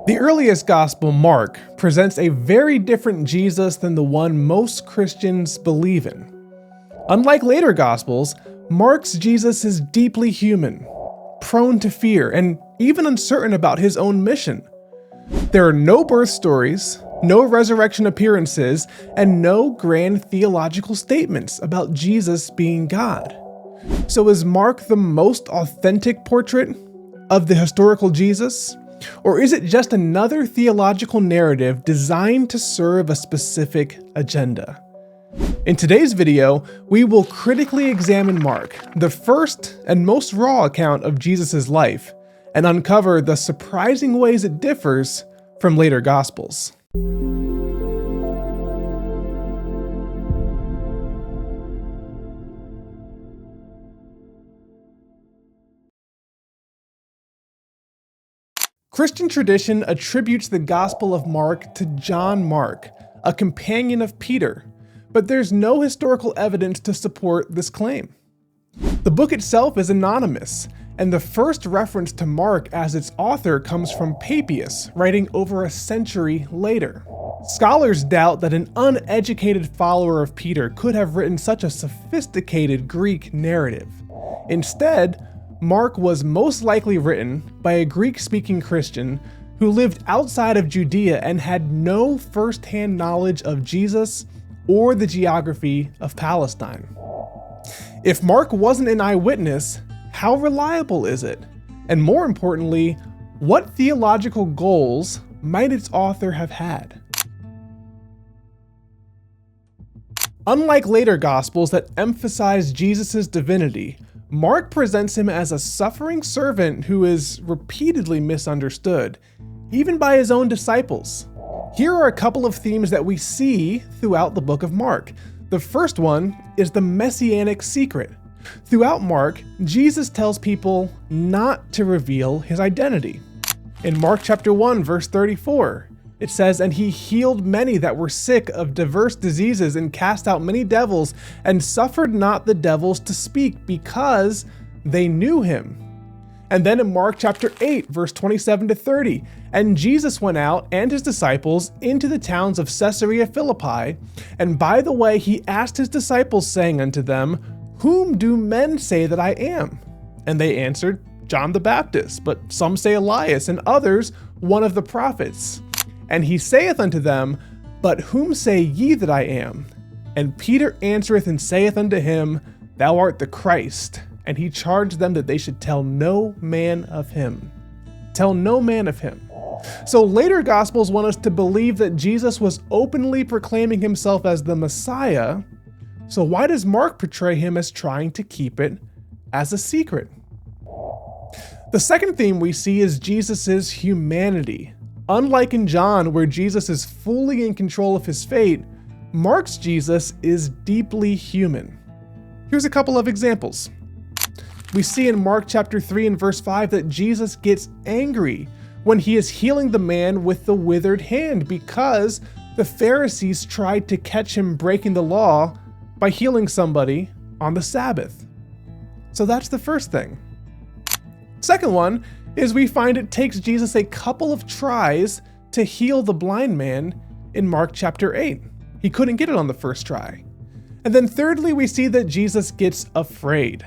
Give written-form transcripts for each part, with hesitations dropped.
The earliest gospel, Mark, presents a very different Jesus than the one most Christians believe in. Unlike later gospels, Mark's Jesus is deeply human, prone to fear, and even uncertain about his own mission. There are no birth stories, no resurrection appearances, and no grand theological statements about Jesus being God. So is Mark the most authentic portrait of the historical Jesus? Or is it just another theological narrative designed to serve a specific agenda? In today's video, we will critically examine Mark, the first and most raw account of Jesus' life, and uncover the surprising ways it differs from later Gospels. Christian tradition attributes the Gospel of Mark to John Mark, a companion of Peter, but there's no historical evidence to support this claim. The book itself is anonymous, and the first reference to Mark as its author comes from Papias, writing over a century later. Scholars doubt that an uneducated follower of Peter could have written such a sophisticated Greek narrative. Instead, Mark was most likely written by a Greek-speaking Christian who lived outside of Judea and had no first-hand knowledge of Jesus or the geography of Palestine. If Mark wasn't an eyewitness, how reliable is it? And more importantly, what theological goals might its author have had? Unlike later Gospels that emphasize Jesus' divinity, Mark presents him as a suffering servant who is repeatedly misunderstood, even by his own disciples. Here are a couple of themes that we see throughout the book of Mark. The first one is the messianic secret. Throughout Mark, Jesus tells people not to reveal his identity. In Mark chapter 1, verse 34, it says, "And he healed many that were sick of diverse diseases and cast out many devils, and suffered not the devils to speak, because they knew him." And then in Mark chapter 8, verse 27 to 30, "And Jesus went out and his disciples into the towns of Caesarea Philippi, and by the way he asked his disciples, saying unto them, Whom do men say that I am? And they answered, John the Baptist, but some say Elias, and others one of the prophets. And he saith unto them, But whom say ye that I am? And Peter answereth and saith unto him, Thou art the Christ. And he charged them that they should tell no man of him. Tell no man of him." So later Gospels want us to believe that Jesus was openly proclaiming himself as the Messiah. So why does Mark portray him as trying to keep it as a secret? The second theme we see is Jesus' humanity. Unlike in John, where Jesus is fully in control of his fate, Mark's Jesus is deeply human. Here's a couple of examples. We see in Mark chapter 3 and verse 5 that Jesus gets angry when he is healing the man with the withered hand because the Pharisees tried to catch him breaking the law by healing somebody on the Sabbath. So that's the first thing. Second one is we find it takes Jesus a couple of tries to heal the blind man in Mark chapter 8. He couldn't get it on the first try. And then thirdly, we see that Jesus gets afraid.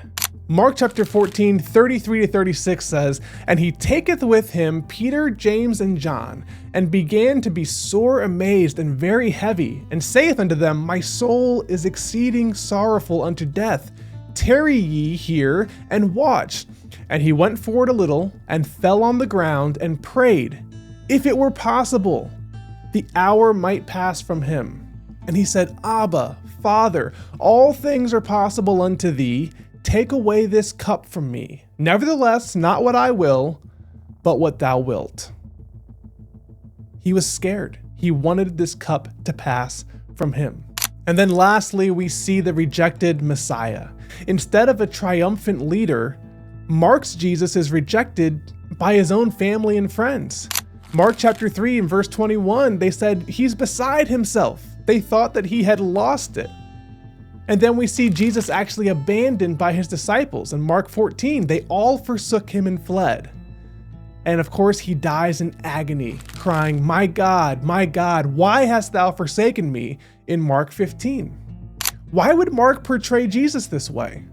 Mark chapter 14, 33 to 36 says, "And he taketh with him Peter, James, and John, and began to be sore amazed and very heavy, and saith unto them, My soul is exceeding sorrowful unto death. Tarry ye here and watch. And he went forward a little, and fell on the ground, and prayed, if it were possible, the hour might pass from him. And he said, Abba, Father, all things are possible unto thee. Take away this cup from me. Nevertheless, not what I will, but what thou wilt." He was scared. He wanted this cup to pass from him. And then lastly, we see the rejected Messiah. Instead of a triumphant leader, Mark's Jesus is rejected by his own family and friends. Mark chapter 3 and verse 21, they said, he's beside himself. They thought that he had lost it. And then we see Jesus actually abandoned by his disciples. In Mark 14, they all forsook him and fled. And of course, he dies in agony, crying, my God, why hast thou forsaken me?" in Mark 15. Why would Mark portray Jesus this way?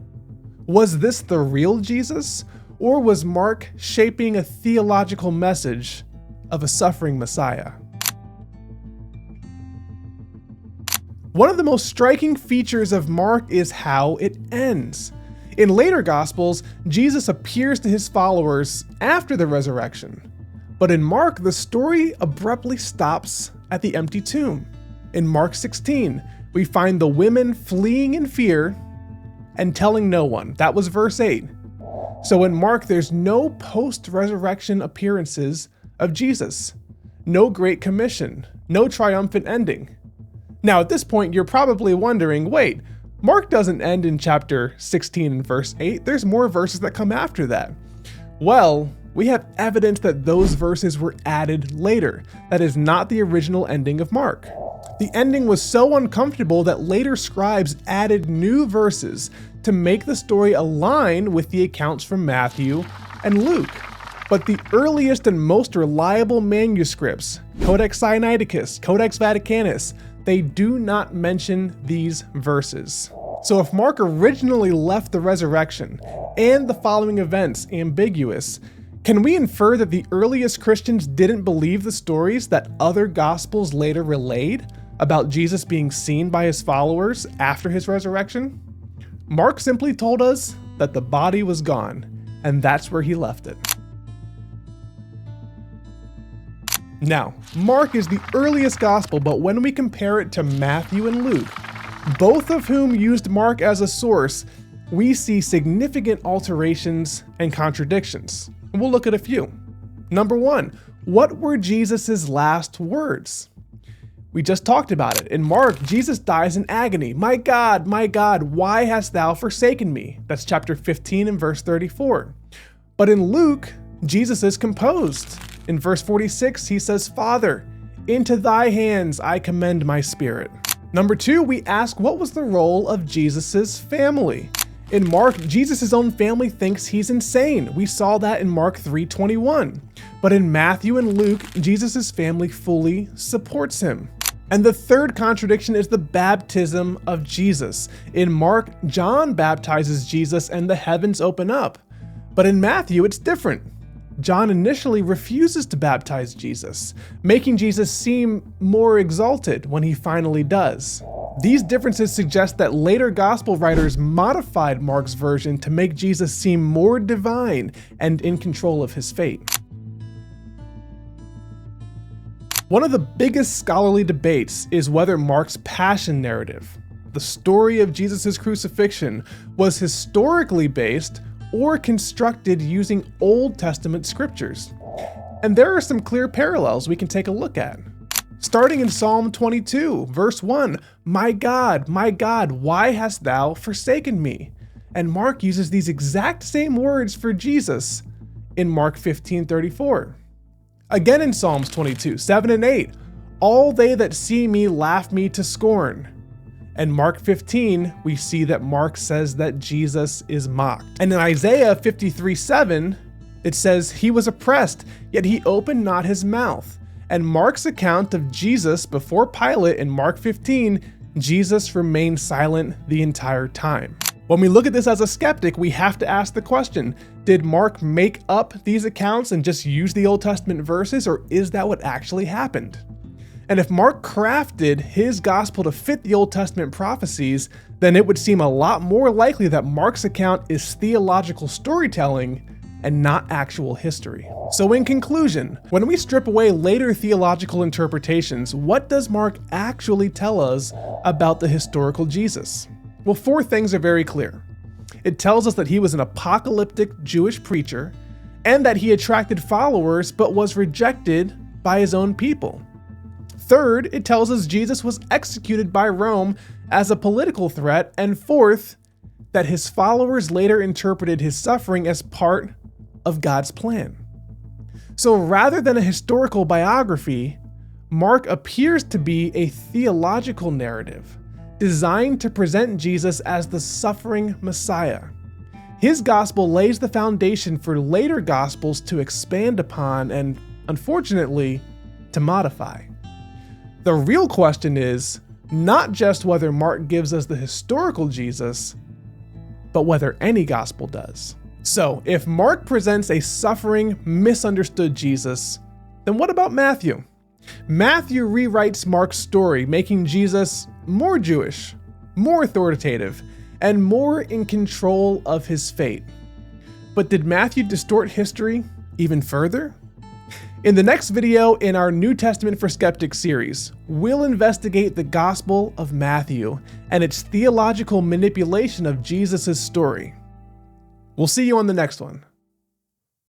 Was this the real Jesus? Or was Mark shaping a theological message of a suffering Messiah? One of the most striking features of Mark is how it ends. In later Gospels, Jesus appears to his followers after the resurrection. But in Mark, the story abruptly stops at the empty tomb. In Mark 16, we find the women fleeing in fear and telling no one. That was verse 8. So in Mark, there's no post-resurrection appearances of Jesus, no Great Commission, no triumphant ending. Now at this point, you're probably wondering, wait, Mark doesn't end in chapter 16 and verse 8. There's more verses that come after that. Well, we have evidence that those verses were added later. That is not the original ending of Mark. The ending was so uncomfortable that later scribes added new verses to make the story align with the accounts from Matthew and Luke. But the earliest and most reliable manuscripts, Codex Sinaiticus, Codex Vaticanus, they do not mention these verses. So if Mark originally left the resurrection and the following events ambiguous, can we infer that the earliest Christians didn't believe the stories that other gospels later relayed about Jesus being seen by his followers after his resurrection? Mark simply told us that the body was gone, and that's where he left it. Now, Mark is the earliest gospel, but when we compare it to Matthew and Luke, both of whom used Mark as a source, we see significant alterations and contradictions. And we'll look at a few. Number one, what were Jesus' last words? We just talked about it. In Mark, Jesus dies in agony. My God, why hast thou forsaken me?" That's chapter 15 and verse 34. But in Luke, Jesus is composed. In verse 46, he says, "Father, into thy hands I commend my spirit." Number two, we ask, what was the role of Jesus' family? In Mark, Jesus' own family thinks he's insane. We saw that in Mark 3:21. But in Matthew and Luke, Jesus' family fully supports him. And the third contradiction is the baptism of Jesus. In Mark, John baptizes Jesus and the heavens open up. But in Matthew, it's different. John initially refuses to baptize Jesus, making Jesus seem more exalted when he finally does. These differences suggest that later gospel writers modified Mark's version to make Jesus seem more divine and in control of his fate. One of the biggest scholarly debates is whether Mark's passion narrative, the story of Jesus' crucifixion, was historically based or constructed using Old Testament scriptures. And there are some clear parallels we can take a look at. Starting in Psalm 22, verse 1, my God, why hast thou forsaken me?" And Mark uses these exact same words for Jesus in Mark 15:34. Again in Psalms 22, 7 and 8, all they that see me laugh me to scorn. And Mark 15, we see that Mark says that Jesus is mocked. And in Isaiah 53:7, it says, he was oppressed, yet he opened not his mouth. And Mark's account of Jesus before Pilate in Mark 15, Jesus remained silent the entire time. When we look at this as a skeptic, we have to ask the question, did Mark make up these accounts and just use the Old Testament verses, or is that what actually happened? And if Mark crafted his gospel to fit the Old Testament prophecies, then it would seem a lot more likely that Mark's account is theological storytelling and not actual history. So in conclusion, when we strip away later theological interpretations, what does Mark actually tell us about the historical Jesus? Well, four things are very clear. It tells us that he was an apocalyptic Jewish preacher and that he attracted followers but was rejected by his own people. Third, it tells us Jesus was executed by Rome as a political threat. And fourth, that his followers later interpreted his suffering as part of God's plan. So rather than a historical biography, Mark appears to be a theological narrative designed to present Jesus as the suffering Messiah. His gospel lays the foundation for later gospels to expand upon and, unfortunately, to modify. The real question is not just whether Mark gives us the historical Jesus, but whether any gospel does. So, if Mark presents a suffering, misunderstood Jesus, then what about Matthew? Matthew rewrites Mark's story, making Jesus more Jewish, more authoritative, and more in control of his fate. But did Matthew distort history even further? In the next video in our New Testament for Skeptics series, we'll investigate the Gospel of Matthew and its theological manipulation of Jesus' story. We'll see you on the next one.